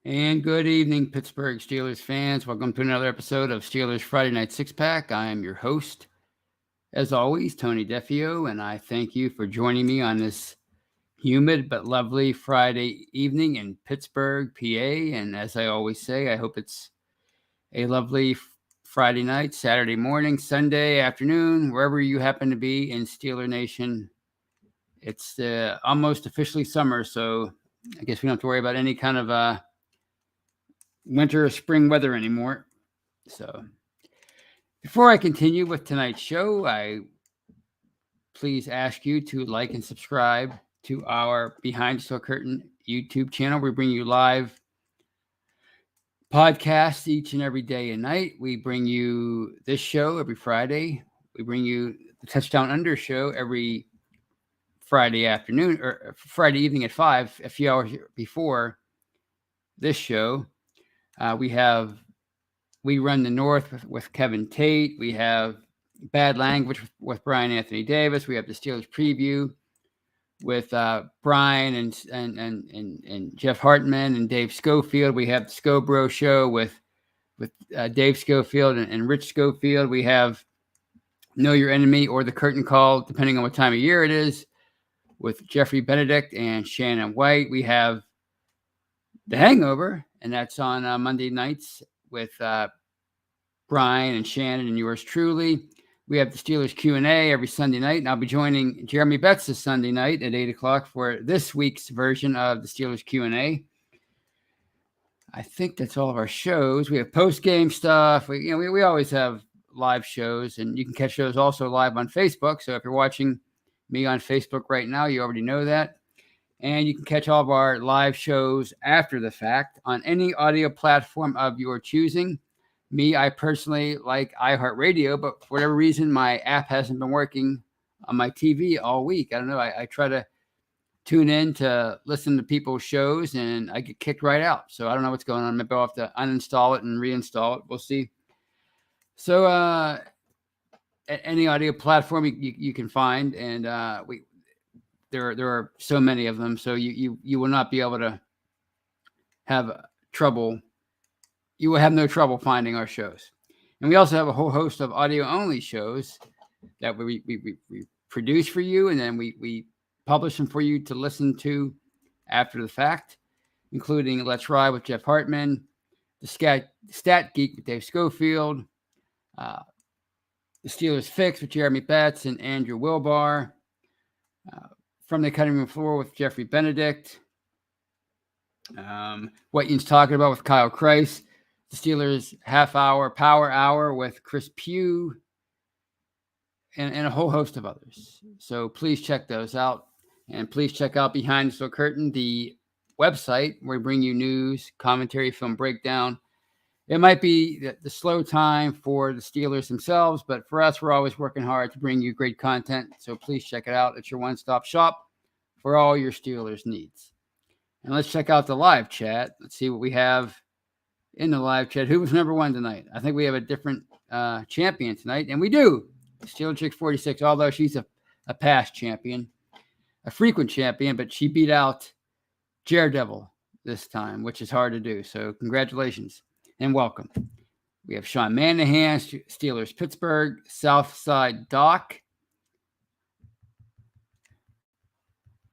And good evening, Pittsburgh Steelers fans. Welcome to another episode of Steelers Friday Night Six Pack. I am your host, as always, Tony Defio, and I thank you for joining me on this humid but lovely Friday evening in Pittsburgh, PA. And as I always say, I hope it's a lovely Friday night, Saturday morning, Sunday afternoon, wherever you happen to be in Steeler Nation. It's almost officially summer, so I guess we don't have to worry about any kind of winter or spring weather anymore. So before I continue with tonight's show, I please ask you to like and subscribe to our Behind the Steel Curtain YouTube channel. We bring you live podcasts each and every day and night. We bring you this show every Friday. We bring you the Touchdown Under show every Friday afternoon or Friday evening at 5, a few hours before this show. We run the North with Kevin Tate. We have Bad Language with Brian Anthony Davis. We have the Steelers Preview with Brian and Jeff Hartman and Dave Schofield. We have the Scobro Show with Dave Schofield and Rich Schofield. We have Know Your Enemy or The Curtain Call, depending on what time of year it is, with Jeffrey Benedict and Shannon White. We have The Hangover, and that's on Monday nights with Brian and Shannon and yours truly. We have the Steelers Q&A every Sunday night, and I'll be joining Jeremy Betts this Sunday night at 8 o'clock for this week's version of the Steelers Q&A. I think that's all of our shows. We have post-game stuff. We always have live shows, and you can catch those also live on Facebook. So if you're watching me on Facebook right now, you already know that. And you can catch all of our live shows after the fact on any audio platform of your choosing. Me, I personally like iHeartRadio, but for whatever reason, my app hasn't been working on my TV all week. I don't know. I try to tune in to listen to people's shows, and I get kicked right out. So I don't know what's going on. Maybe I'll have to uninstall it and reinstall it. We'll see. So at any audio platform you can find, and there are so many of them, so you will not be able to have trouble. You will have no trouble finding our shows. And we also have a whole host of audio-only shows that we produce for you, and then we publish them for you to listen to after the fact, including Let's Ride with Jeff Hartman, the Stat Geek with Dave Schofield, the Steelers Fix with Jeremy Betts and Andrew Wilbar, From the Cutting Room Floor with Jeffrey Benedict, What Ian's Talking About with Kyle Kreis, the Steelers Half-Hour Power Hour with Chris Pugh, and a whole host of others. So please check those out. And please check out Behind the Steel Curtain, the website where we bring you news, commentary, film breakdown. It might be the slow time for the Steelers themselves, but for us, we're always working hard to bring you great content. So please check it out. It's your one-stop shop for all your Steelers needs. And let's check out the live chat. Let's see what we have in the live chat. Who was number one tonight? I think we have a different champion tonight, and we do. Steeler Chick 46, although she's a past champion, a frequent champion, but she beat out Daredevil this time, which is hard to do. So congratulations and welcome. We have Sean Manahan, Steelers Pittsburgh, Southside Doc.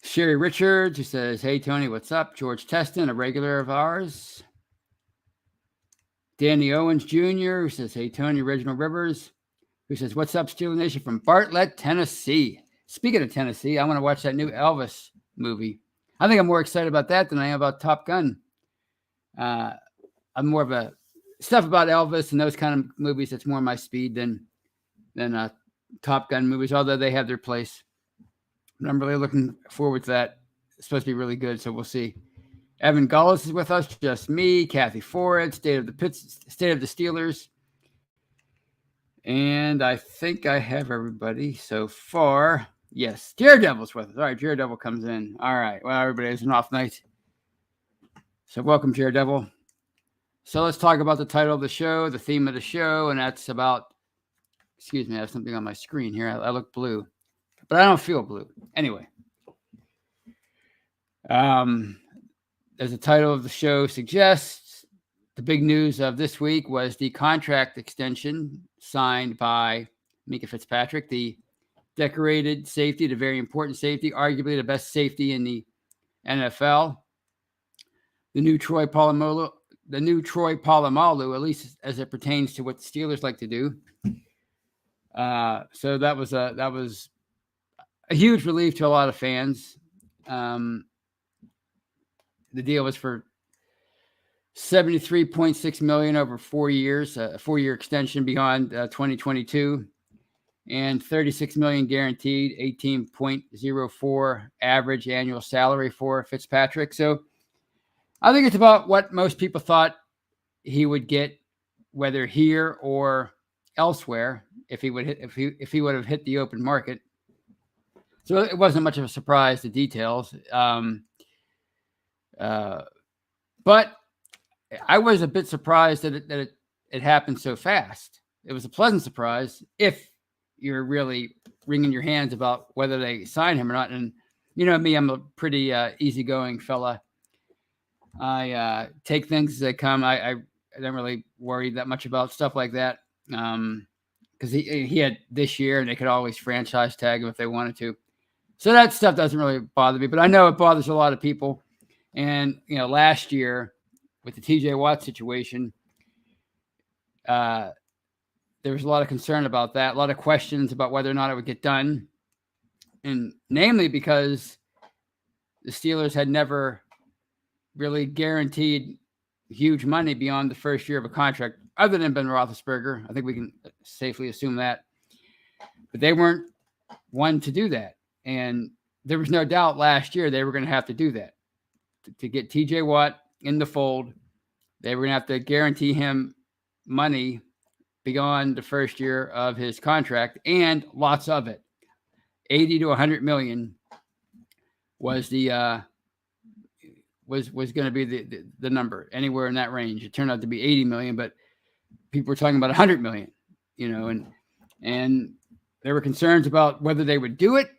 Sherry Richards, who says, hey, Tony, what's up? George Teston, a regular of ours. Danny Owens Jr., who says, hey, Tony. Reginald Rivers, who says, what's up, Steeler Nation, from Bartlett, Tennessee. Speaking of Tennessee, I want to watch that new Elvis movie. I think I'm more excited about that than I am about Top Gun. I'm more of a stuff about Elvis and those kind of movies. That's more my speed than Top Gun movies, although they have their place. But I'm really looking forward to that. It's supposed to be really good, so we'll see. Evan Gullis is with us, just me, Kathy Forrest, State of the Steelers. And I think I have everybody so far. Yes, Daredevil's with us. All right, Daredevil comes in. All right, well, everybody has an off night. So welcome, Daredevil. So let's talk about the title of the show, the theme of the show, and that's about, excuse me, I have something on my screen here. I look blue, but I don't feel blue. Anyway, as the title of the show suggests, the big news of this week was the contract extension signed by Minkah Fitzpatrick, the decorated safety, the very important safety, arguably the best safety in the NFL. The new Troy Polamalu, at least as it pertains to what the Steelers like to do. So that was a huge relief to a lot of fans. The deal was for $73.6 million over 4 years, a 4-year extension beyond 2022, and $36 million guaranteed, 18.04 average annual salary for Fitzpatrick. So I think it's about what most people thought he would get, whether here or elsewhere, if he would have hit the open market. So it wasn't much of a surprise, the details. But I was a bit surprised that it happened so fast. It was a pleasant surprise if you're really wringing your hands about whether they sign him or not. And you know me, I'm a pretty easygoing fella. I take things as they come. I don't really worry that much about stuff like that because he had this year, and they could always franchise tag him if they wanted to. So that stuff doesn't really bother me. But I know it bothers a lot of people. And last year with the TJ Watt situation, there was a lot of concern about that, a lot of questions about whether or not it would get done, and namely because the Steelers had never really guaranteed huge money beyond the first year of a contract, other than Ben Roethlisberger. I think we can safely assume that. But they weren't one to do that. And there was no doubt last year they were going to have to do that. To get TJ Watt in the fold, they were going to have to guarantee him money beyond the first year of his contract, and lots of it. 80 to 100 million was the was going to be the number, anywhere in that range. It turned out to be 80 million, but people were talking about 100 million, and there were concerns about whether they would do it,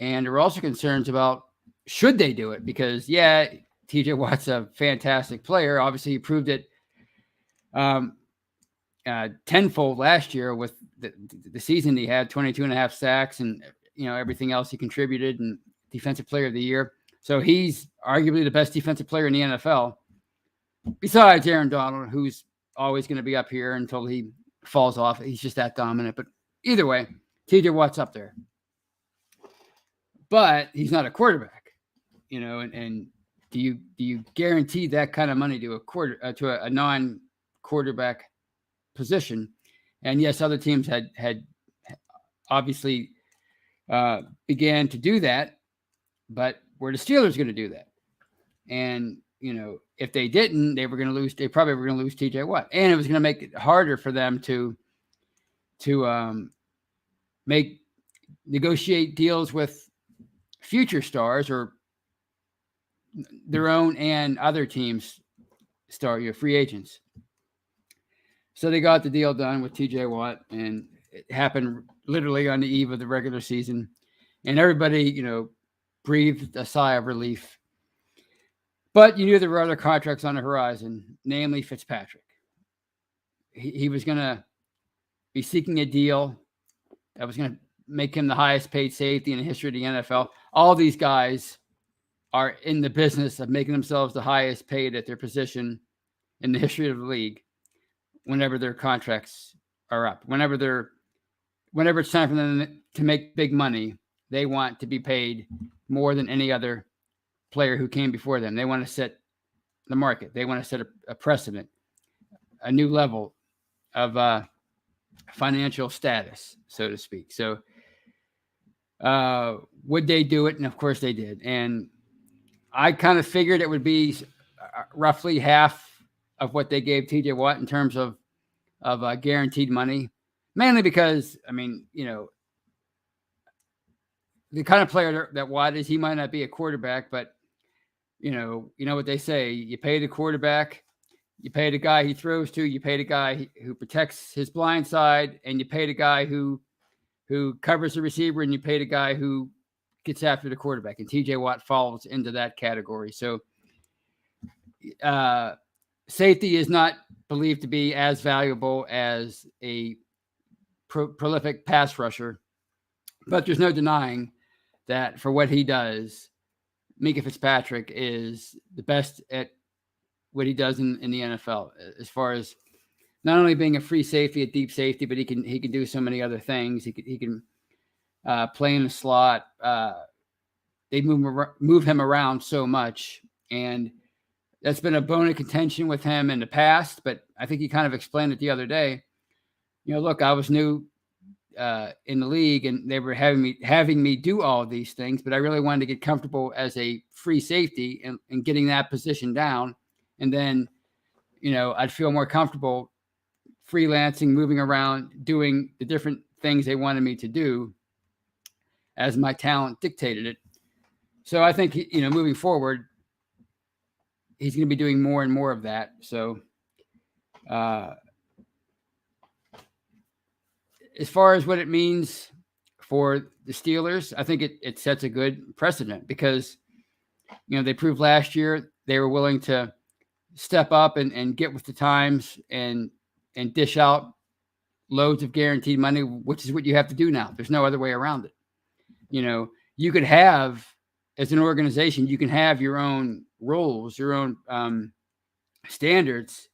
and there were also concerns about should they do it, because TJ Watt's a fantastic player. Obviously, he proved it tenfold last year with the season he had, 22.5 sacks and everything else he contributed, and defensive player of the year. So he's arguably the best defensive player in the NFL, besides Aaron Donald, who's always going to be up here until he falls off. He's just that dominant. But either way, TJ Watt's up there. But he's not a quarterback, and do you guarantee that kind of money to a non-quarterback position? And yes, other teams had obviously began to do that, but were the Steelers going to do that? And if they didn't, they probably were going to lose TJ Watt, and it was going to make it harder for them to negotiate deals with future stars or their own and other teams' free agents. So they got the deal done with TJ Watt, and it happened literally on the eve of the regular season, and everybody, breathed a sigh of relief. But you knew there were other contracts on the horizon, namely Fitzpatrick. He was going to be seeking a deal that was going to make him the highest paid safety in the history of the NFL. All these guys are in the business of making themselves the highest paid at their position in the history of the league whenever their contracts are up. Whenever it's time for them to make big money, they want to be paid more than any other player who came before them. They want to set the market. They want to set a precedent, a new level of financial status, so to speak. So would they do it? And of course they did. And I kind of figured it would be roughly half of what they gave TJ Watt in terms of guaranteed money, mainly because, the kind of player that Watt is, he might not be a quarterback, but you know what they say, you pay the quarterback, you pay the guy he throws to, you pay the guy who protects his blind side, and you pay the guy who covers the receiver, and you pay the guy who gets after the quarterback. And TJ Watt falls into that category. So safety is not believed to be as valuable as a prolific pass rusher, but there's no denying that for what he does, Minka Fitzpatrick is the best at what he does in the NFL, as far as not only being a free safety, a deep safety, but he can do so many other things. He can play in the slot. They move him around so much, and that's been a bone of contention with him in the past. But I think he kind of explained it the other day. Look, I was new in the league, and they were having me do all of these things, but I really wanted to get comfortable as a free safety and getting that position down, and then I'd feel more comfortable freelancing, moving around, doing the different things they wanted me to do as my talent dictated it. So I think moving forward, he's going to be doing more and more of that. So as far as what it means for the Steelers, I think it sets a good precedent, because they proved last year they were willing to step up and get with the times and dish out loads of guaranteed money, which is what you have to do now. There's no other way around it. You could have, as an organization, you can have your own rules, your own standards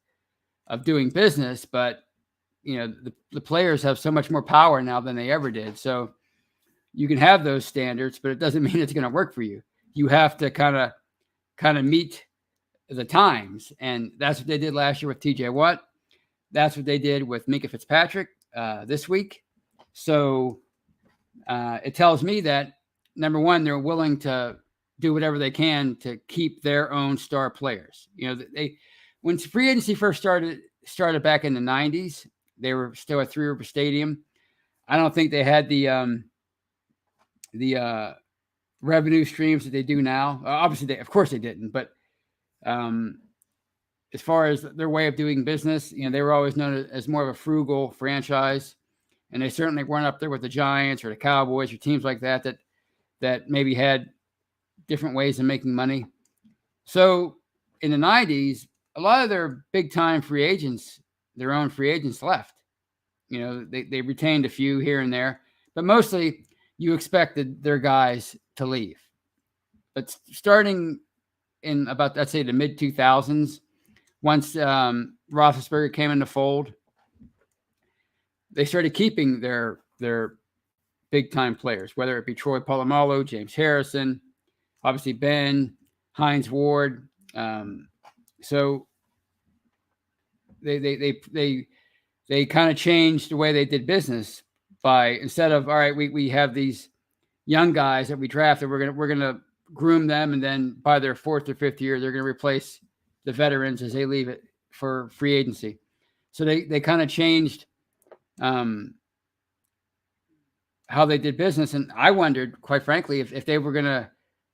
of doing business, but the players have so much more power now than they ever did. So you can have those standards, but it doesn't mean it's going to work for you. You have to kind of meet the times, and that's what they did last year with TJ Watt. That's what they did with Minkah Fitzpatrick this week. So it tells me that, number one, they're willing to do whatever they can to keep their own star players. When free agency first started back in the 90s, they were still at Three River Stadium. I don't think they had the revenue streams that they do now. Obviously, of course they didn't. But as far as their way of doing business, they were always known as more of a frugal franchise, and they certainly weren't up there with the Giants or the Cowboys or teams like that maybe had different ways of making money. So in the 90s, a lot of their big-time free agents, their own free agents, left. They retained a few here and there, but mostly you expected their guys to leave. But starting in about, let's say, the mid-2000s, once Roethlisberger came in the fold, they started keeping their big-time players, whether it be Troy Polamalu, James Harrison, obviously Ben, Hines Ward. So they kind of changed the way they did business by, instead of, all right, we have these young guys that we drafted, we're gonna groom them, and then by their fourth or fifth year, they're gonna replace the veterans as they leave it for free agency. So they kind of changed how they did business, and I wondered, quite frankly, if they were gonna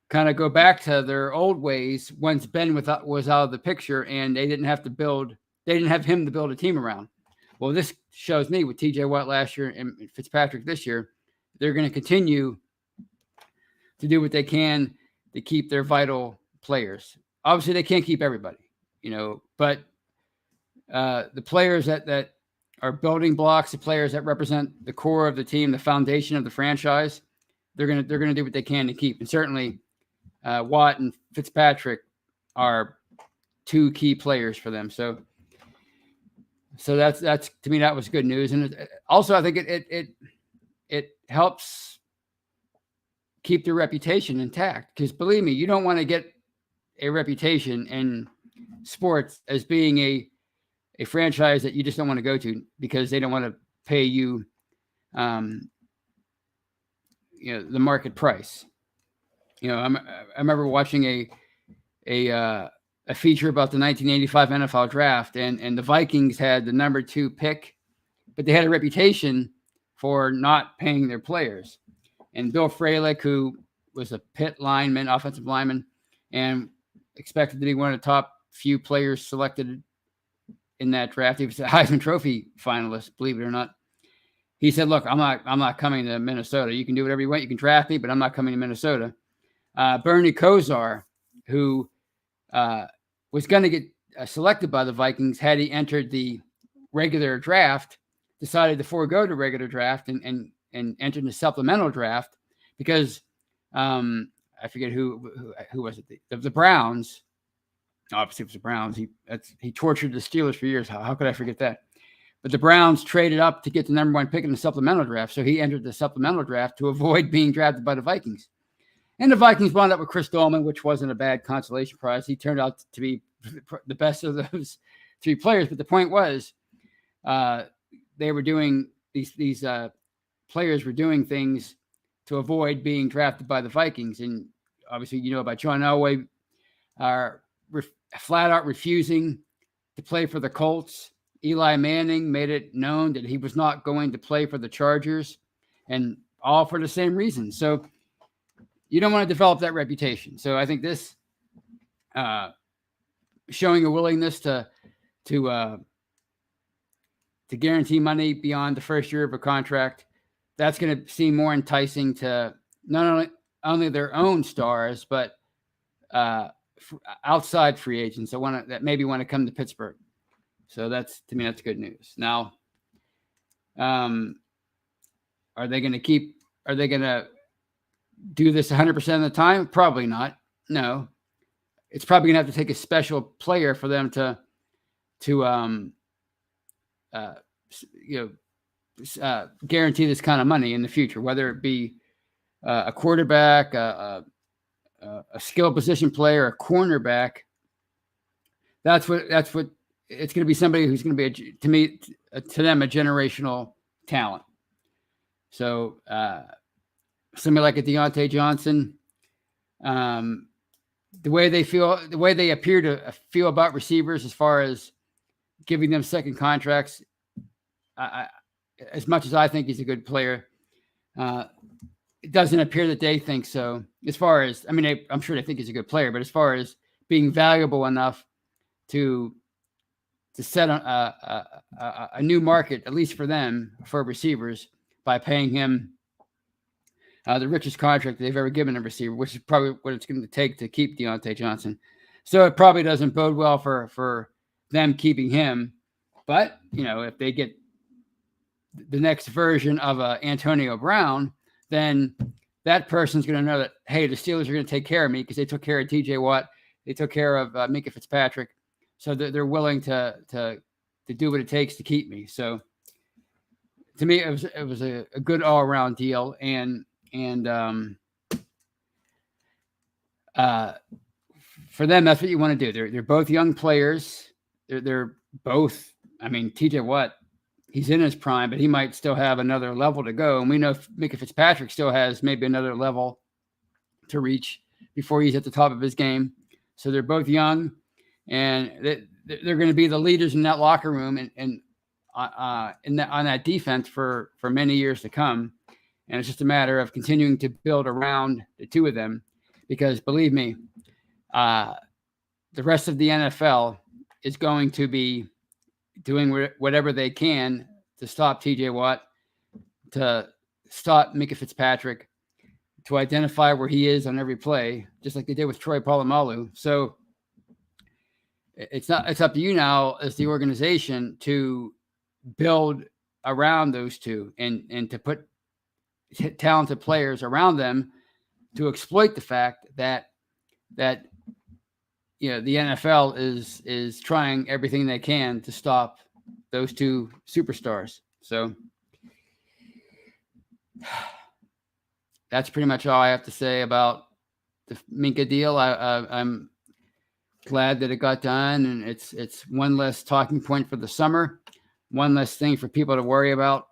kind of go back to their old ways once Ben was out of the picture, and they didn't have him to build a team around. Well, this shows me with TJ Watt last year and Fitzpatrick this year, they're going to continue to do what they can to keep their vital players. Obviously, they can't keep everybody, but the players that are building blocks, the players that represent the core of the team, the foundation of the franchise, they're going to do what they can to keep. And certainly, Watt and Fitzpatrick are two key players for them. So that's to me, that was good news. And also, I think it helps keep their reputation intact, because believe me, you don't want to get a reputation in sports as being a franchise that you just don't want to go to because they don't want to pay you, the market price. I remember watching a feature about the 1985 NFL draft, and the Vikings had the number 2 pick, but they had a reputation for not paying their players. And Bill Fralick, who was a Pitt lineman, offensive lineman, and expected to be one of the top few players selected in that draft. He was a Heisman Trophy finalist, believe it or not. He said, "Look, I'm not coming to Minnesota. You can do whatever you want. You can draft me, but I'm not coming to Minnesota." Bernie Kosar, who was going to get selected by the Vikings had he entered the regular draft, decided to forego the regular draft and entered the supplemental draft because I forget who was it? The Browns. Obviously, it was the Browns. He tortured the Steelers for years. How could I forget that? But the Browns traded up to get the number 1 pick in the supplemental draft, so he entered the supplemental draft to avoid being drafted by the Vikings. And the Vikings wound up with Chris Dolman, which wasn't a bad consolation prize. He turned out to be the best of those 3 players. But the point was, they were doing these players were doing things to avoid being drafted by the Vikings. And obviously, you know about John Elway flat out refusing to play for the Colts. Eli Manning made it known that he was not going to play for the Chargers, and all for the same reason. So you don't want to develop that reputation. So I think this showing a willingness to guarantee money beyond the first year of a contract, that's going to seem more enticing to not only their own stars, but outside free agents that maybe want to come to Pittsburgh. So to me, that's good news. Now, are they going to do this 100% of the time? Probably not. No, it's probably going to have to take a special player for them to guarantee this kind of money in the future, whether it be a quarterback, a skill position player, a cornerback. That's what it's going to be. Somebody who's going to be to them a generational talent. So somebody like a Deontay Johnson, the way they appear to feel about receivers as far as giving them second contracts, as much as I think he's a good player, it doesn't appear that they think so. As far as, I'm sure they think he's a good player, but as far as being valuable enough to set a new market, at least for them, for receivers, by paying him the richest contract they've ever given a receiver, which is probably what it's going to take to keep Deontay Johnson. So it probably doesn't bode well for them keeping him. But, if they get the next version of Antonio Brown, then that person's going to know that, hey, the Steelers are going to take care of me because they took care of TJ Watt. They took care of Minkah Fitzpatrick. So they're willing to do what it takes to keep me. So to me, it was a good all-around deal. And for them, that's what you want to do. They're both young players. They're both, TJ Watt, he's in his prime, but he might still have another level to go. And we know Minka Fitzpatrick still has maybe another level to reach before he's at the top of his game. So they're both young, and they're going to be the leaders in that locker room and on that defense for many years to come. And it's just a matter of continuing to build around the two of them, because believe me, the rest of the NFL is going to be doing whatever they can to stop TJ Watt, to stop Minka Fitzpatrick, to identify where he is on every play, just like they did with Troy Polamalu. So it's up to you now as the organization to build around those two and to put talented players around them to exploit the fact that the NFL is trying everything they can to stop those two superstars. So that's pretty much all I have to say about the Minkah deal. I'm glad that it got done, and it's one less talking point for the summer, one less thing for people to worry about.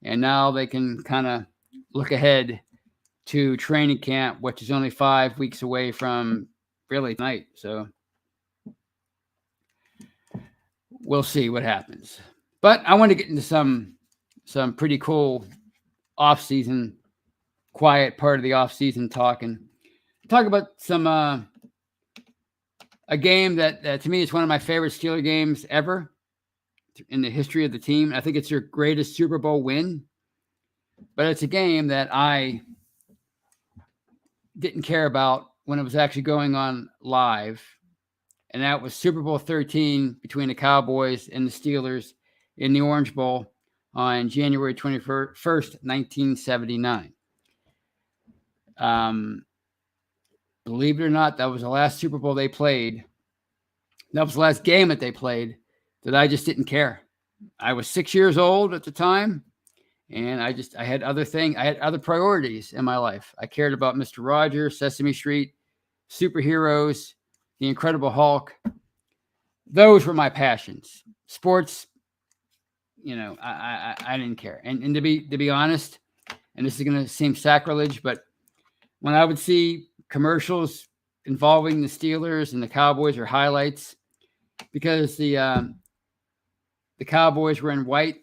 And now they can kind of look ahead to training camp, which is only 5 weeks away from really tonight. So we'll see what happens. But I want to get into some pretty cool off-season, quiet part of the off-season talk, and talk about some a game that to me is one of my favorite Steeler games ever in the history of the team. I think it's their greatest Super Bowl win, but it's a game that I didn't care about when it was actually going on live. and that was Super Bowl 13 between the Cowboys and the Steelers in the Orange Bowl on January 21st, 1979. Believe it or not, that was the last Super Bowl they played. That was the last game that they played that I just didn't care. I was 6 years old at the time, and I had other priorities in my life. I cared about Mr. Rogers, Sesame Street, superheroes, the Incredible Hulk. Those were my passions. Sports, I didn't care. And to be honest, and this is going to seem sacrilege, but when I would see commercials involving the Steelers and the Cowboys or highlights, because the Cowboys were in white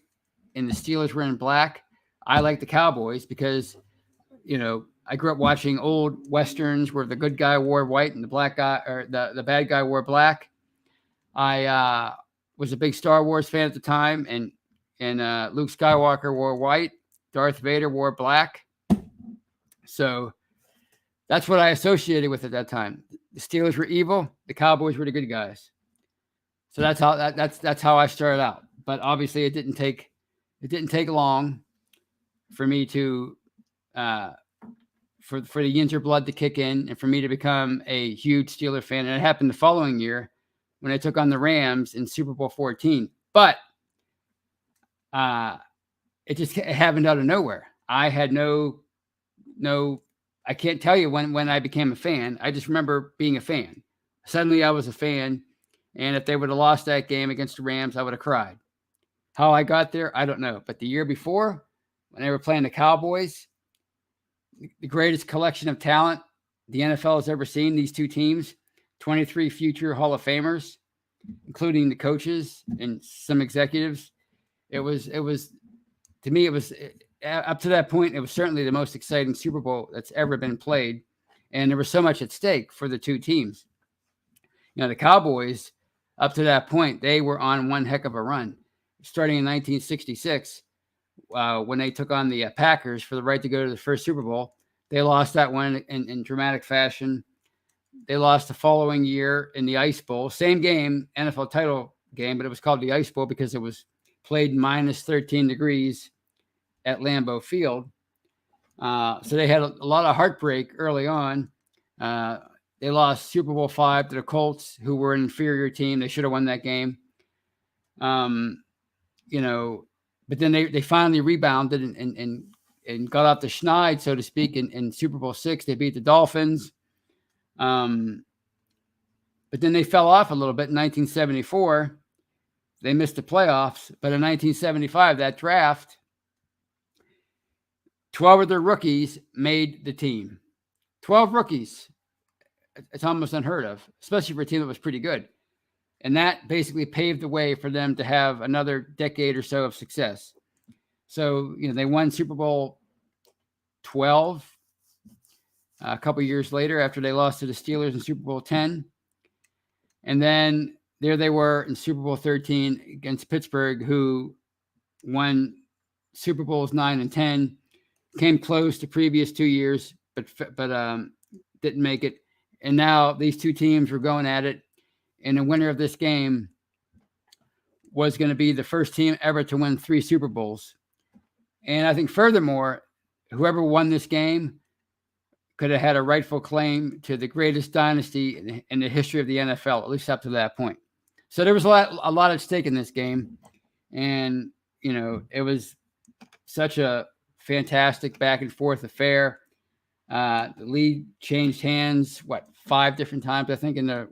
and the Steelers were in black, I like the Cowboys because, I grew up watching old Westerns where the good guy wore white and the black guy or the bad guy wore black. I was a big Star Wars fan at the time, and Luke Skywalker wore white. Darth Vader wore black. So that's what I associated with at that time. The Steelers were evil. The Cowboys were the good guys. So that's how I started out. But obviously, it didn't take long for me to for the Yinzer blood to kick in and for me to become a huge Steeler fan. And it happened the following year when I took on the Rams in Super Bowl 14. But it happened out of nowhere. I had no. I can't tell you when I became a fan. I just remember being a fan. Suddenly, I was a fan. And if they would have lost that game against the Rams, I would have cried. How I got there, I don't know. But the year before, when they were playing the Cowboys, the greatest collection of talent the NFL has ever seen, these two teams, 23 future Hall of Famers, including the coaches and some executives. It was to me, it was up to that point, it was certainly the most exciting Super Bowl that's ever been played. And there was so much at stake for the two teams. The Cowboys, up to that point, they were on one heck of a run. Starting in 1966, when they took on the Packers for the right to go to the first Super Bowl, they lost that one in dramatic fashion. They lost the following year in the Ice Bowl. Same game, NFL title game, but it was called the Ice Bowl because it was played minus 13 degrees at Lambeau Field. So they had a lot of heartbreak early on. They lost Super Bowl 5 to the Colts, who were an inferior team. They should have won that game. But then they finally rebounded and got off the schneid, so to speak, in Super Bowl 6. They beat the Dolphins. But then they fell off a little bit in 1974. They missed the playoffs. But in 1975, that draft, 12 of their rookies made the team. 12 rookies. It's almost unheard of, especially for a team that was pretty good. And that basically paved the way for them to have another decade or so of success. So, they won Super Bowl 12 a couple years later after they lost to the Steelers in Super Bowl 10. And then there they were in Super Bowl 13 against Pittsburgh, who won Super Bowls 9 and 10, came close to previous 2 years, but didn't make it. And now these two teams were going at it. And the winner of this game was going to be the first team ever to win 3 Super Bowls. And I think furthermore, whoever won this game could have had a rightful claim to the greatest dynasty in the history of the NFL, at least up to that point. So there was a lot at stake in this game. And, it was such a fantastic back and forth affair. The league changed hands, 5 different times, I think, in the,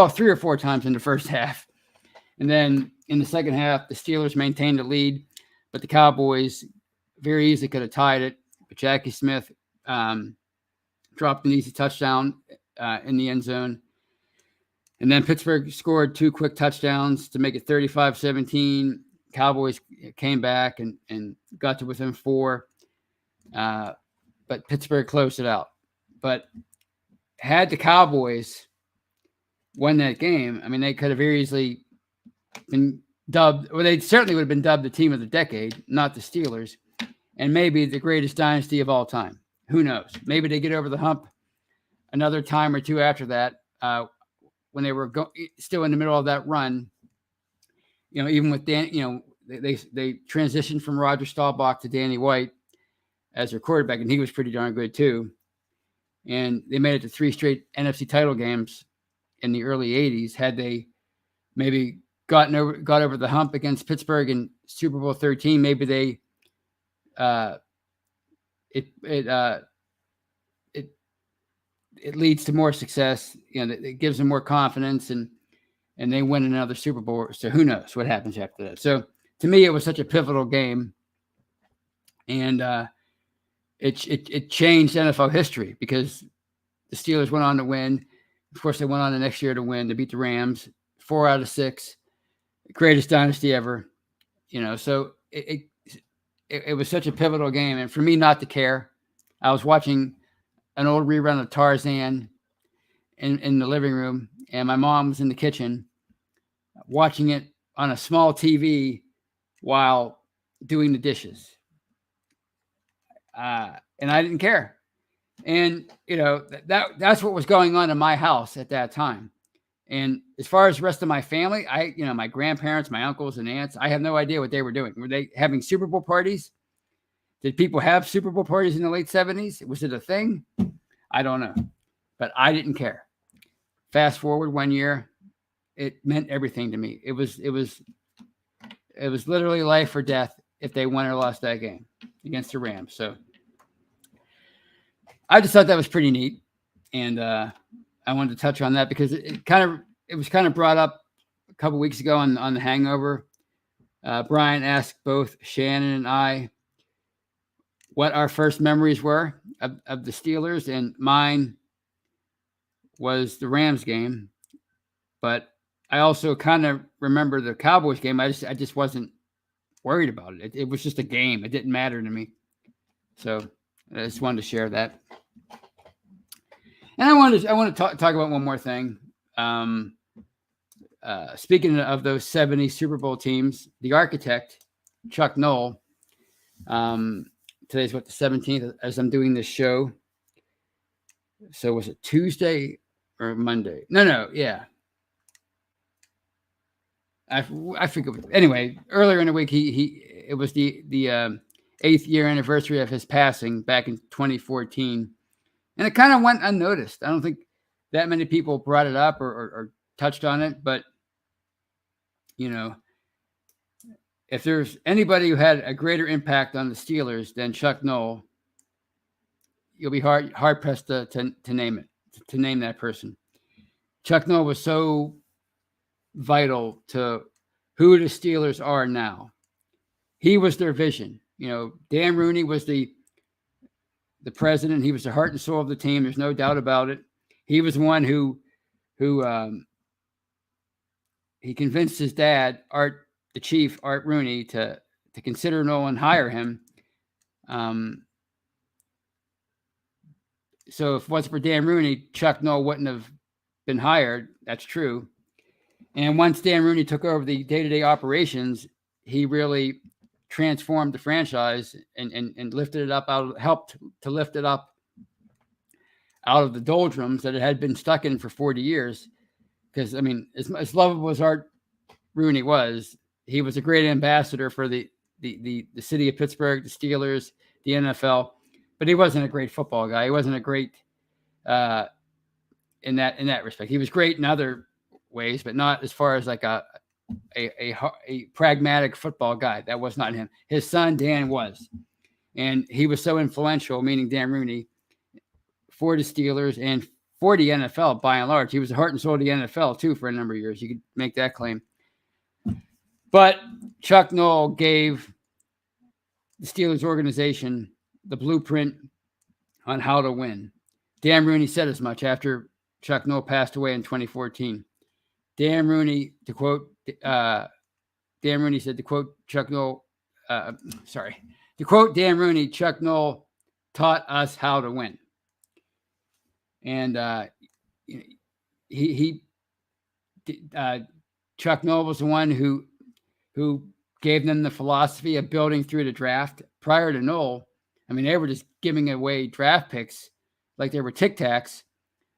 3 or 4 times in the first half. And then in the second half, the Steelers maintained the lead, but the Cowboys very easily could have tied it. But Jackie Smith dropped an easy touchdown in the end zone. And then Pittsburgh scored 2 quick touchdowns to make it 35-17. Cowboys came back and got to within 4. But Pittsburgh closed it out. But had the Cowboys won that game, they could have very easily been dubbed, or they certainly would have been dubbed the team of the decade, not the Steelers, and maybe the greatest dynasty of all time. Who knows? Maybe they get over the hump another time or two after that, when they were still in the middle of that run, even with Dan, they transitioned from Roger Staubach to Danny White as their quarterback, and he was pretty darn good too. And they made it to 3 straight NFC title games in the early 80s. Had they maybe got over the hump against Pittsburgh in Super Bowl 13, maybe they it leads to more success. It gives them more confidence, and they win another Super Bowl. So who knows what happens after that? So to me, it was such a pivotal game, and it changed NFL history because the Steelers went on to win. Of course, they went on the next year to win, to beat the Rams 4 out of 6, greatest dynasty ever. So it was such a pivotal game, and for me not to care, I was watching an old rerun of Tarzan in the living room, and my mom was in the kitchen watching it on a small TV while doing the dishes. And I didn't care. And, that's what was going on in my house at that time. And as far as the rest of my family, my grandparents, my uncles and aunts, I have no idea what they were doing. Were they having Super Bowl parties? Did people have Super Bowl parties in the late 70s? Was it a thing? I don't know. But I didn't care. Fast forward 1 year, it meant everything to me. It was literally life or death if they won or lost that game against the Rams. So I just thought that was pretty neat. And I wanted to touch on that because it was kind of brought up a couple weeks ago on The Hangover. Brian asked both Shannon and I what our first memories were of the Steelers, and mine was the Rams game. But I also kind of remember the Cowboys game. I just wasn't worried about it. It was just a game. It didn't matter to me. So I just wanted to share that. And I want to talk about one more thing. Speaking of those 70 Super Bowl teams, the architect, Chuck Noll, today's the 17th as I'm doing this show. So was it Tuesday or Monday? No, yeah. I forget. Anyway, earlier in the week, it was the 8th year anniversary of his passing back in 2014. And it kind of went unnoticed. I don't think that many people brought it up or touched on it. But, if there's anybody who had a greater impact on the Steelers than Chuck Noll, you'll be hard pressed to name that person. Chuck Noll was so vital to who the Steelers are now. He was their vision. Dan Rooney was the president. He was the heart and soul of the team. There's no doubt about it. He was one who he convinced his dad, the chief, Art Rooney, to consider Noll and hire him. So if it wasn't for Dan Rooney, Chuck Noll wouldn't have been hired. That's true. And once Dan Rooney took over the day-to-day operations, he really transformed the franchise and lifted it up helped to lift it up out of the doldrums that it had been stuck in for 40 years. Because, as lovable as Art Rooney was, he was a great ambassador for the city of Pittsburgh, the Steelers, the NFL, but he wasn't a great football guy. He wasn't a great in that respect. He was great in other ways, but not as far as like a pragmatic football guy. That was not him. His son Dan was, and he was so influential, meaning Dan Rooney, for the Steelers and for the NFL by and large. He was the heart and soul of the NFL too for a number of years. You could make that claim. But Chuck Noll gave the Steelers organization the blueprint on how to win. Dan Rooney said as much after Chuck Noll passed away in 2014. Dan Rooney, to quote Dan Rooney, Chuck Noll taught us how to win. And Chuck Noll was the one who gave them the philosophy of building through the draft. Prior to Noll, they were just giving away draft picks like they were Tic Tacs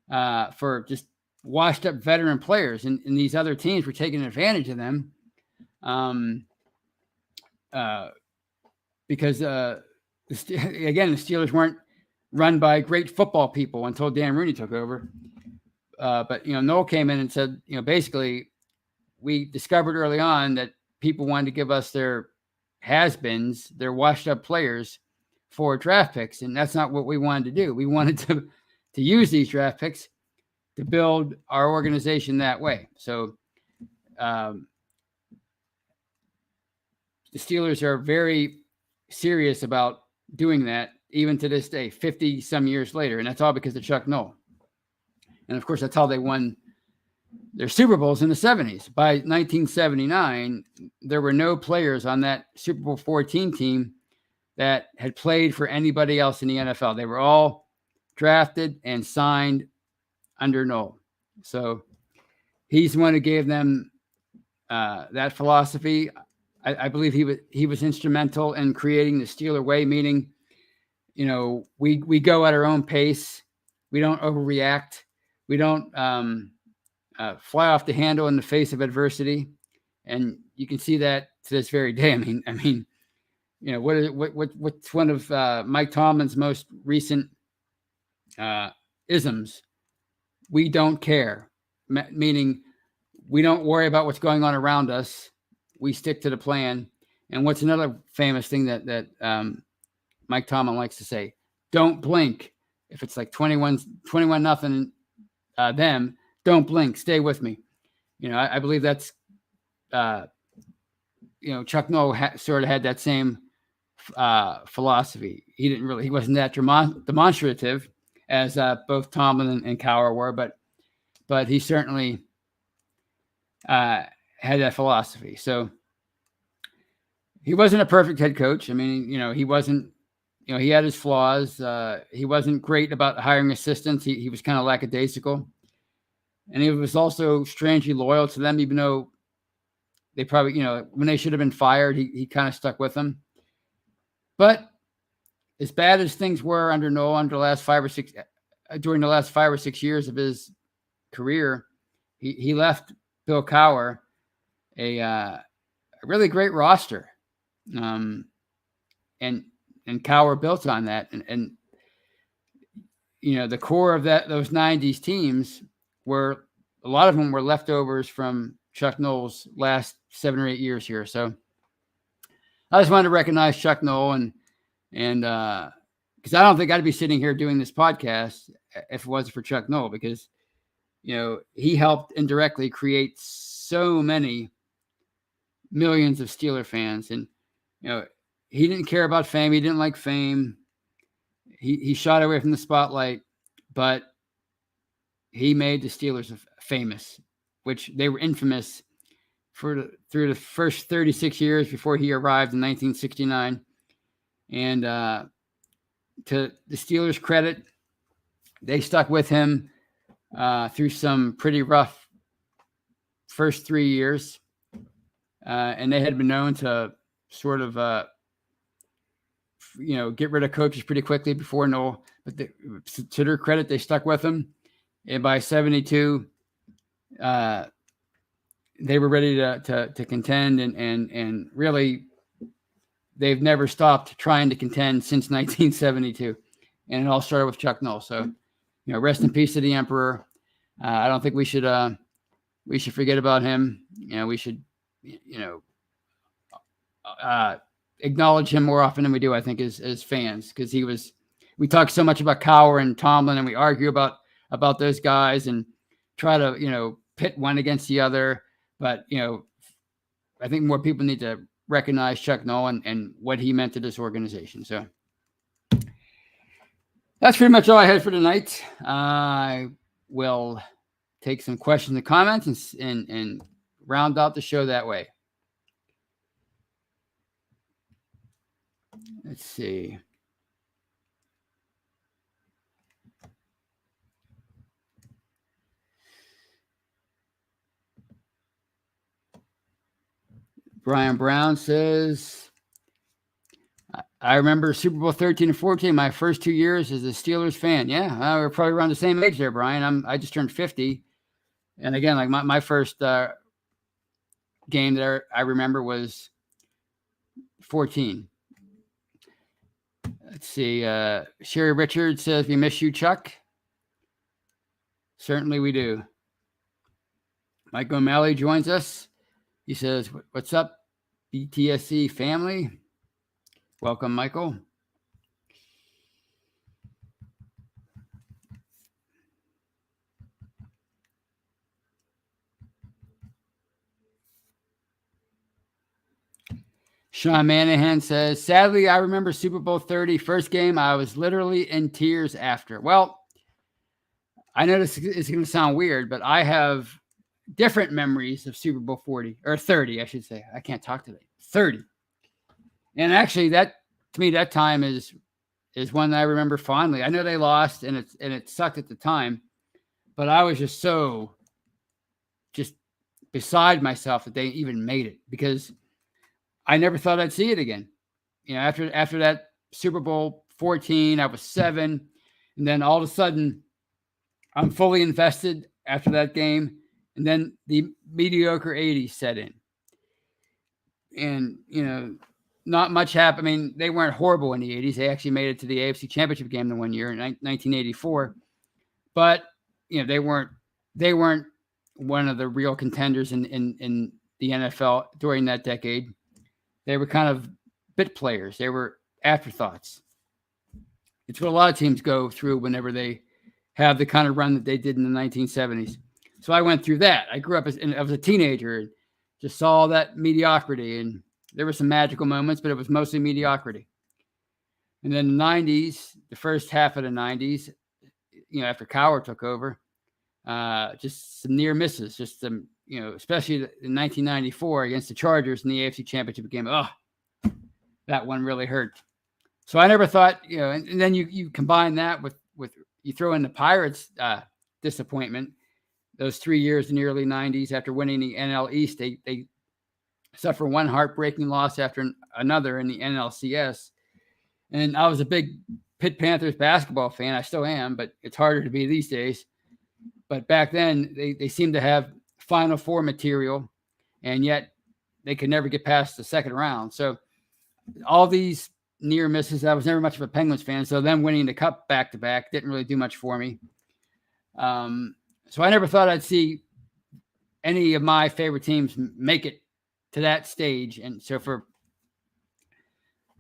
for just washed up veteran players, and these other teams were taking advantage of them. Because again, the Steelers weren't run by great football people until Dan Rooney took over. But Noll came in and said, basically, we discovered early on that people wanted to give us their has-beens, their washed-up players, for draft picks, and that's not what we wanted to do. We wanted to use these draft picks to build our organization that way. So the Steelers are very serious about doing that, even to this day, 50-some years later, and that's all because of Chuck Noll. And, of course, that's how they won their Super Bowls in the 70s. By 1979, there were no players on that Super Bowl 14 team that had played for anybody else in the NFL. They were all drafted and signed under Noll. So he's the one who gave them that philosophy. I believe he was instrumental in creating the Steeler way, meaning, we go at our own pace. We don't overreact. We don't fly off the handle in the face of adversity. And you can see that to this very day. I mean, what's one of Mike Tomlin's most recent isms? We don't care, meaning we don't worry about what's going on around us. We stick to the plan. And what's another famous thing that Mike Tomlin likes to say? Don't blink. If it's like 21-0 them, don't blink. Stay with me. I believe that's Chuck Noll sort of had that same philosophy. He wasn't that demonstrative as both Tomlin and Cowher were, but he certainly had that philosophy. So he wasn't a perfect head coach. I mean, he wasn't, he had his flaws. He wasn't great about hiring assistants. He was kind of lackadaisical. And he was also strangely loyal to them, even though they probably, when they should have been fired, he kind of stuck with them. But as bad as things were under Noll during the last 5 or 6 years of his career, he left Bill Cowher a really great roster. And Cowher built on that. And the core of those 90s teams were, a lot of them were leftovers from Chuck Noll's last 7 or 8 years here. So I just wanted to recognize Chuck Noll and because I don't think I'd be sitting here doing this podcast if it wasn't for Chuck Noll, because he helped indirectly create so many millions of Steeler fans. And he didn't care about fame. He didn't like fame. He shied away from the spotlight, but he made the Steelers famous, which they were infamous through the first 36 years before he arrived in 1969. And to the Steelers' credit, they stuck with him through some pretty rough first 3 years. And they had been known to sort of, get rid of coaches pretty quickly before Noll. But to their credit, they stuck with him. And by 72, they were ready to contend. And really, they've never stopped trying to contend since 1972. And it all started with Chuck Noll. So, rest in peace to the Emperor. I don't think we should forget about him. We should, acknowledge him more often than we do, I think, as fans, because we talk so much about Cowher and Tomlin, and we argue about those guys and try to, pit one against the other. But, I think more people need to recognize Chuck Noll and what he meant to this organization. So that's pretty much all I had for tonight. I will take some questions and comments and round out the show that way. Let's see. Brian Brown says, I remember Super Bowl 13 and 14, my first 2 years as a Steelers fan. Yeah, we're probably around the same age there, Brian. I just turned 50. And again, like my first game that I remember was 14. Let's see. Sherry Richards says, we miss you, Chuck. Certainly we do. Mike O'Malley joins us. He says, what's up, BTSC family? Welcome, Michael. Sean Manahan says, sadly, I remember Super Bowl 30, first game. I was literally in tears after. Well, I know this is going to sound weird, but I have different memories of Super Bowl 40 or 30, I should say. I can't talk today. 30. And actually, that to me, that time is one that I remember fondly. I know they lost and it sucked at the time, but I was just so beside myself that they even made it, because I never thought I'd see it again. You know, after that Super Bowl 14, I was 7, and then all of a sudden I'm fully invested after that game, and then the mediocre 80s set in. And, you know, not much happened. I mean, they weren't horrible in the 80s. They actually made it to the AFC Championship game the one year in 1984. But, you know, they weren't one of the real contenders in the NFL during that decade. They were kind of bit players. They were afterthoughts. It's what a lot of teams go through whenever they have the kind of run that they did in the 1970s. So I went through that. I grew up I was a teenager and just saw all that mediocrity. And there were some magical moments, but it was mostly mediocrity. And then the 90s, the first half of the 90s, you know, after Cowher took over, just some near misses, just some, you know, especially in 1994 against the Chargers in the AFC Championship game. Oh, that one really hurt. So I never thought, you know, and then you combine that with you throw in the Pirates disappointment. Those 3 years in the early 90s after winning the NL East, they suffer one heartbreaking loss after another in the NLCS. And I was a big Pitt Panthers basketball fan. I still am, but it's harder to be these days. But back then, they seemed to have Final Four material, and yet they could never get past the second round. So all these near misses, I was never much of a Penguins fan. So them winning the Cup back-to-back didn't really do much for me. So I never thought I'd see any of my favorite teams make it to that stage. And so for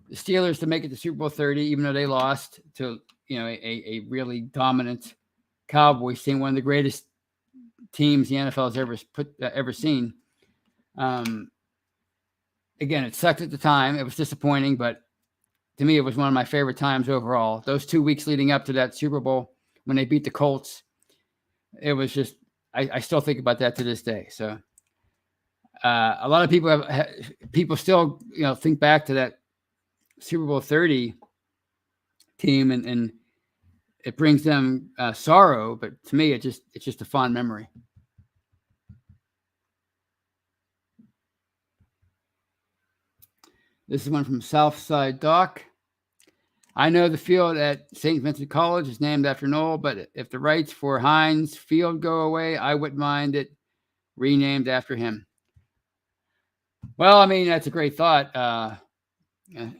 the Steelers to make it to Super Bowl 30, even though they lost to, you know, a really dominant Cowboys team, one of the greatest teams the NFL has ever seen. Again, it sucked at the time. It was disappointing, but to me, it was one of my favorite times overall. Those 2 weeks leading up to that Super Bowl when they beat the Colts, it was just, I still think about that to this day. So a lot of people still, you know, think back to that Super Bowl 30 team and it brings them sorrow, but to me, it's just a fond memory. This is one from Southside Doc. I know the field at St. Vincent College is named after Noll, but if the rights for Heinz Field go away, I wouldn't mind it renamed after him. Well, I mean, that's a great thought,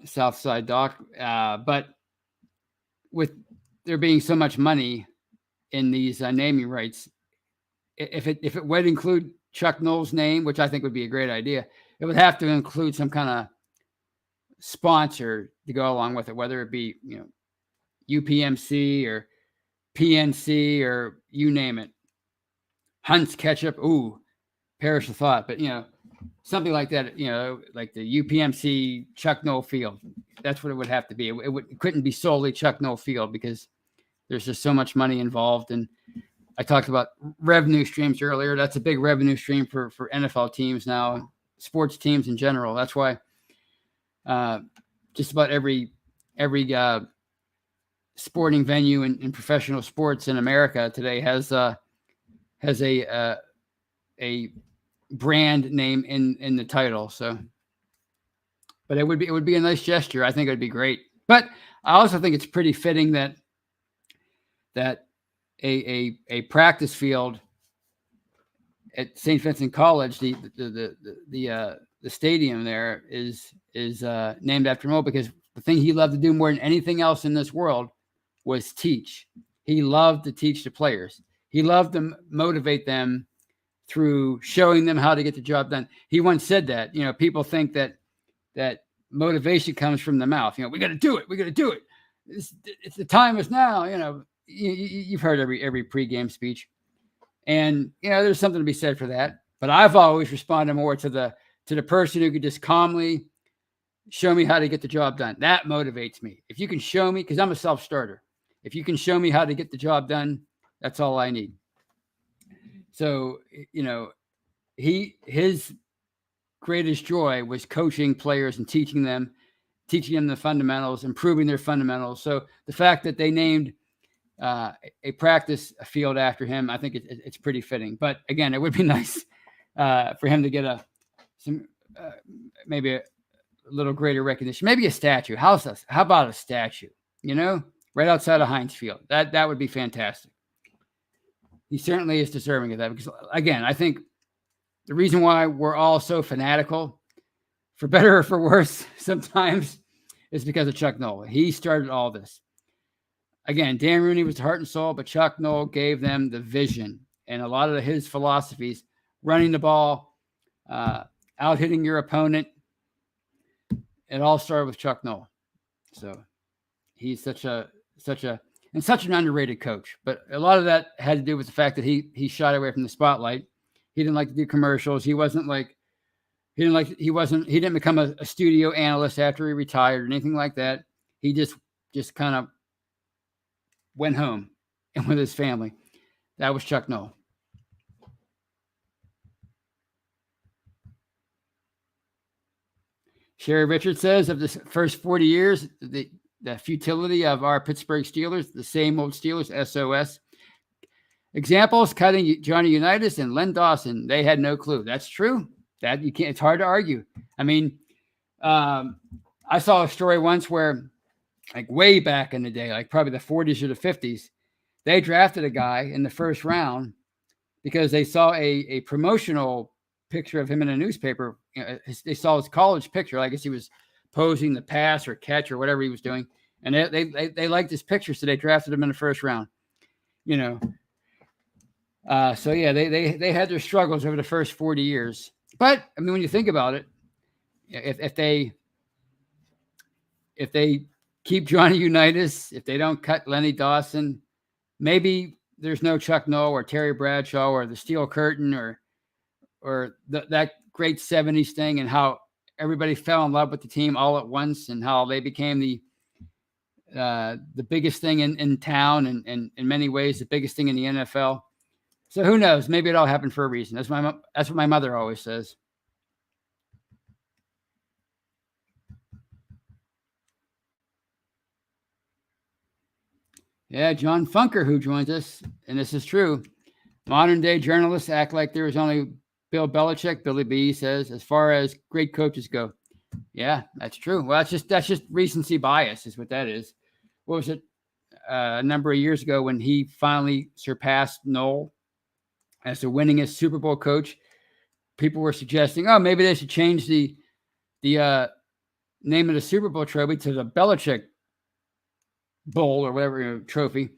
Southside Doc. But with there being so much money in these naming rights, if it would include Chuck Noll's name, which I think would be a great idea, it would have to include some kind of sponsor to go along with it, whether it be, you know, UPMC or PNC or you name it. Hunt's Ketchup, ooh, perish the thought, but you know, something like that, you know, like the UPMC Chuck Noll Field. That's what it would have to be. It couldn't be solely Chuck Noll Field because there's just so much money involved. And I talked about revenue streams earlier. That's a big revenue stream for NFL teams now, sports teams in general. That's why just about every sporting venue in professional sports in America today has a brand name in the title. So But it would be a nice gesture. I think it would be great. But I also think it's pretty fitting that a practice field at St. Vincent College, the stadium there is named after Mo, because the thing he loved to do more than anything else in this world was teach. He loved to teach the players. He loved to motivate them through showing them how to get the job done. He once said that, people think that motivation comes from the mouth. We got to do it. We got to do it. It's the time is now. You've heard every pregame speech, and there's something to be said for that. But I've always responded more to the person who could just calmly show me how to get the job done. That motivates me. If you can show me, because I'm a self-starter, if you can show me how to get the job done, that's all I need. So, his greatest joy was coaching players and teaching them the fundamentals, improving their fundamentals. So the fact that they named a practice field after him, I think it's pretty fitting. But again, it would be nice for him to get maybe a little greater recognition, maybe a statue. How about a statue? Right outside of Heinz Field. That would be fantastic. He certainly is deserving of that, because again, I think the reason why we're all so fanatical, for better or for worse, sometimes, is because of Chuck Noll. He started all this. Again, Dan Rooney was the heart and soul, but Chuck Noll gave them the vision and a lot of his philosophies, running the ball, out hitting your opponent. It all started with Chuck Noll. So he's such an underrated coach. But a lot of that had to do with the fact that he shied away from the spotlight. He didn't like to do commercials. He didn't become a studio analyst after he retired or anything like that. He just kind of went home and with his family. That was Chuck Noll. Sherry Richards says, of the first 40 years, the futility of our Pittsburgh Steelers, the same old Steelers, SOS. Examples, cutting Johnny Unitas and Len Dawson. They had no clue. That's true. That you can't. It's hard to argue. I mean, I saw a story once where, like way back in the day, like probably the 40s or the 50s, they drafted a guy in the first round because they saw a promotional picture of him in a newspaper. They saw his college picture. I guess he was posing the pass or catch or whatever he was doing, and they liked his picture, so they drafted him in the first round. So yeah, they had their struggles over the first 40 years. But I mean, when you think about it, if they keep Johnny Unitas, if they don't cut Lenny Dawson, maybe there's no Chuck Noll or Terry Bradshaw or the Steel Curtain or that great 70s thing, and how everybody fell in love with the team all at once, and how they became the biggest thing in town, and in many ways the biggest thing in the NFL. So who knows? Maybe it all happened for a reason. That's what my mother always says. Yeah, John Funker, who joins us, and this is true. Modern day journalists act like there is only Bill Belichick. Billy B says, as far as great coaches go. Yeah, that's true. Well, that's just recency bias, is what that is. What was it? A number of years ago when he finally surpassed Noll as the winningest Super Bowl coach, people were suggesting, oh, maybe they should change the name of the Super Bowl trophy to the Belichick Bowl or whatever trophy.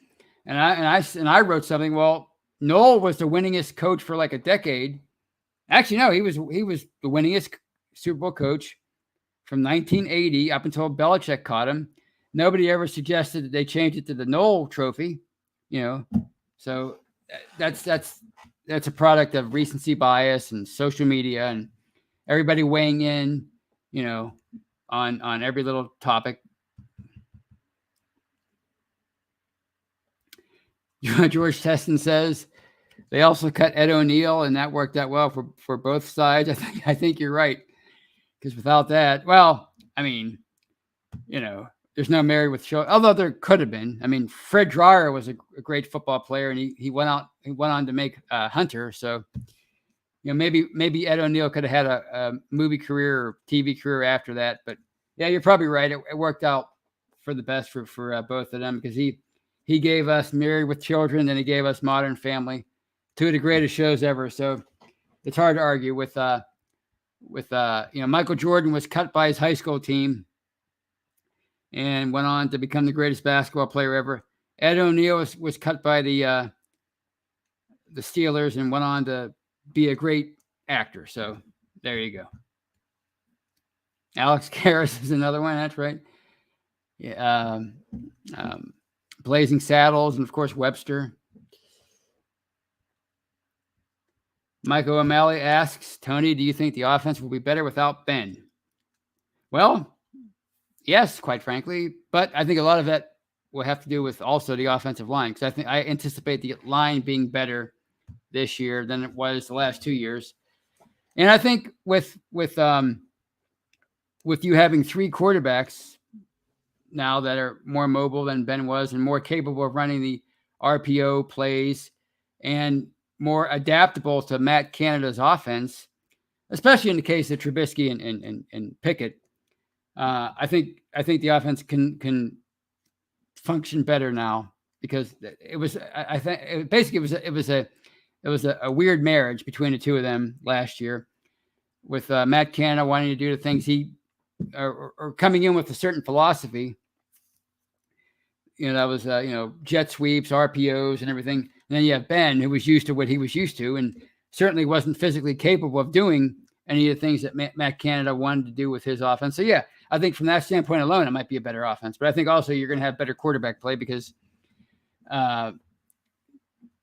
And I wrote something. Well, Noll was the winningest coach for like a decade. Actually, no, he was the winningest Super Bowl coach from 1980 up until Belichick caught him. Nobody ever suggested that they change it to the Noll trophy, So that's a product of recency bias and social media and everybody weighing in, on every little topic. George Teston says they also cut Ed O'Neill, and that worked out well for both sides. I think you're right, because without that, well, I mean, there's no Married with Children, although there could have been. I mean, Fred Dreyer was a great football player, and he went on to make Hunter. So, maybe Ed O'Neill could have had a movie career or TV career after that. But yeah, you're probably right. It worked out for the best for both of them, because he gave us Married with Children, then he gave us Modern Family, two of the greatest shows ever. So it's hard to argue with Michael Jordan was cut by his high school team and went on to become the greatest basketball player ever. Ed O'Neill was cut by the Steelers and went on to be a great actor. So there you go. Alex Karras is another one. That's right. Yeah. Blazing Saddles, and of course Webster. Michael O'Malley asks, Tony, do you think the offense will be better without Ben? Well, yes, quite frankly, but I think a lot of that will have to do with also the offensive line, because I anticipate the line being better this year than it was the last 2 years. And I think with you having three quarterbacks now that are more mobile than Ben was and more capable of running the RPO plays and more adaptable to Matt Canada's offense, especially in the case of Trubisky and Pickett, I think the offense can function better now, because it was a weird marriage between the two of them last year, with Matt Canada wanting to do the things or coming in with a certain philosophy. That was jet sweeps, RPOs, and everything. And then you have Ben, who was used to what he was used to, and certainly wasn't physically capable of doing any of the things that Matt Canada wanted to do with his offense. So yeah, I think from that standpoint alone, it might be a better offense. But I think also you're going to have better quarterback play, because not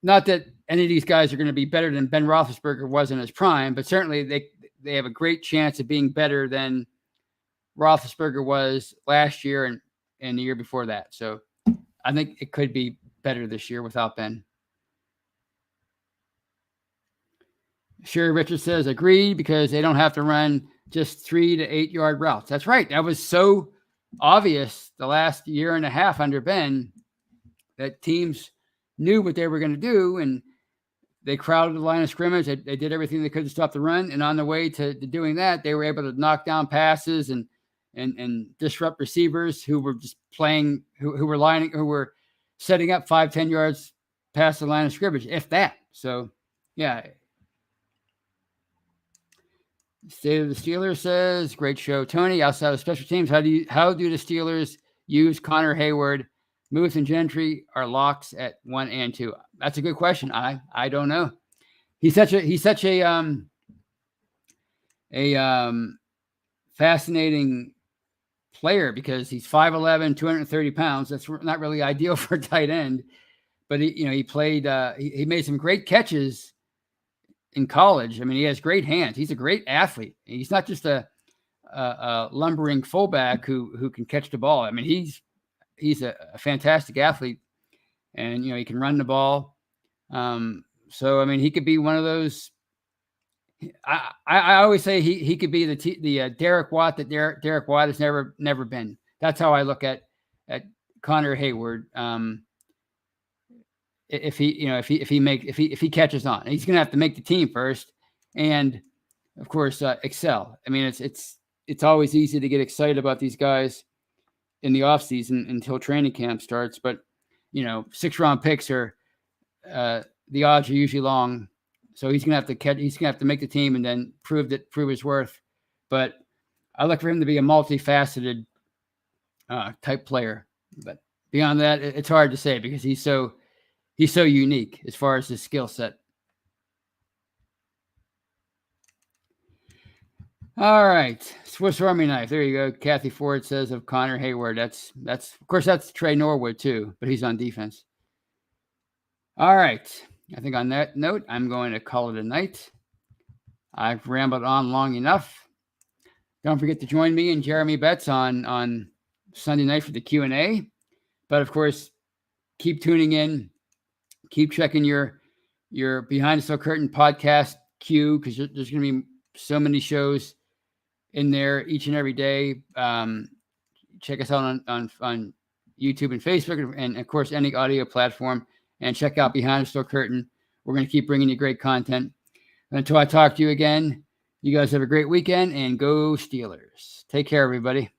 that any of these guys are going to be better than Ben Roethlisberger was in his prime, but certainly they have a great chance of being better than Roethlisberger was last year and the year before that. So I think it could be better this year without Ben. Sherry Richards says, agreed, because they don't have to run just 3 to 8 yard routes. That's right. That was so obvious the last year and a half under Ben, that teams knew what they were going to do, and they crowded the line of scrimmage. They did everything they could to stop the run. And on the way to doing that, they were able to knock down passes and disrupt receivers who were just playing, who were setting up 5-10 yards past the line of scrimmage, if that. So yeah. State of the Steelers says, great show, Tony. Outside of special teams, how do the Steelers use Connor Hayward? Muth and Gentry are locks at 1 and 2. That's a good question. I don't know. He's such a fascinating player, because he's 5'11", 230 pounds. That's not really ideal for a tight end, but he played. He made some great catches in college. I mean, he has great hands. He's a great athlete. He's not just a lumbering fullback who can catch the ball. I mean, he's a fantastic athlete, and he can run the ball. So I mean, he could be one of those. I always say he could be the Derek Watt that Derek Watt has never been. That's how I look at Connor Hayward. If he catches on, he's going to have to make the team first, and of course excel. I mean, it's always easy to get excited about these guys in the off season until training camp starts. But 6-round picks are the odds are usually long, so he's going to have to make the team and then prove his worth. But I look for him to be a multifaceted type player. But beyond that, it's hard to say, because he's so unique as far as his skill set. All right. Swiss Army knife. There you go. Kathy Ford says of Connor Hayward. That's of course that's Trey Norwood too, but he's on defense. All right. I think on that note, I'm going to call it a night. I've rambled on long enough. Don't forget to join me and Jeremy Betts on Sunday night for the Q&A. But of course, keep tuning in. Keep checking your Behind the Steel Curtain podcast queue, because there's going to be so many shows in there each and every day. Check us out on YouTube and Facebook, and of course any audio platform. And check out Behind the Steel Curtain. We're going to keep bringing you great content. Until I talk to you again, you guys have a great weekend and go Steelers. Take care, everybody.